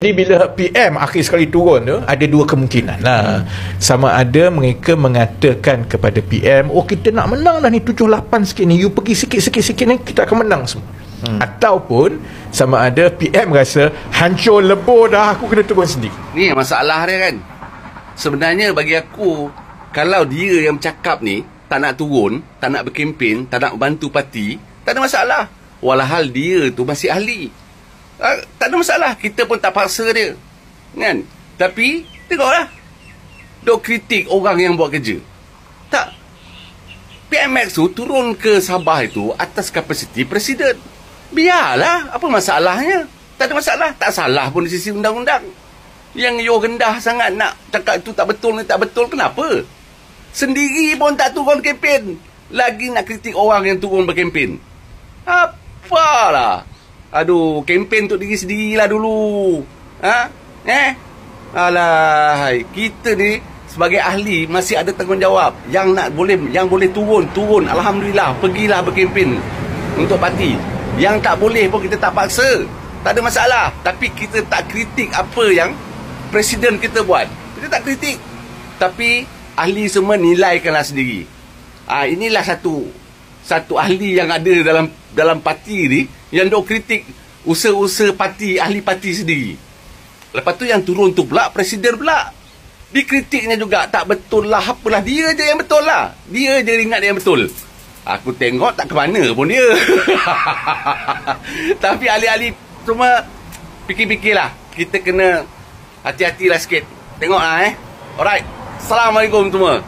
Jadi bila PM akhir sekali turun tu, ada dua kemungkinan lah. Sama ada mereka mengatakan kepada PM, oh kita nak menang dah ni 7-8 sikit ni, you pergi sikit-sikit ni kita akan menang semua. Ataupun sama ada PM rasa hancur lebur dah, aku kena turun sendiri. Ni masalah dia kan. Sebenarnya bagi aku, kalau dia yang bercakap ni tak nak turun, tak nak berkempen, tak nak bantu parti, tak ada masalah. Walhal dia tu masih ahli. Tak ada masalah. Kita pun tak paksa dia, kan? Tapi tengoklah, dok kritik orang yang buat kerja. Tak, PMX tu turun ke Sabah itu atas kapasiti presiden. Biarlah, apa masalahnya? Tak ada masalah. Tak salah pun di sisi undang-undang. Yang you rendah sangat nak cakap itu tak betul ni tak betul, kenapa? Sendiri pun tak turun kempen, lagi nak kritik orang yang turun berkempen. Apalah. Aduh, kempen untuk diri sendirilah dulu. Alah, kita ni sebagai ahli masih ada tanggungjawab. Yang boleh turun. Alhamdulillah, pergilah berkempen untuk parti. Yang tak boleh pun kita tak paksa. Tak ada masalah. Tapi kita tak kritik apa yang presiden kita buat. Kita tak kritik. Tapi ahli semua nilaikanlah sendiri. Inilah satu ahli yang ada dalam parti ni yang dok kritik usaha-usaha parti, ahli parti sendiri. Lepas tu yang turun tu pula presiden pula dikritiknya juga. Tak betul lah, apalah, dia je yang betul lah. Dia je ingat dia yang betul. Aku tengok tak ke mana pun dia. Tapi ahli-ahli semua fikir-fikirlah. Kita kena hati-hatilah sikit. Tengoklah Alright. Assalamualaikum semua.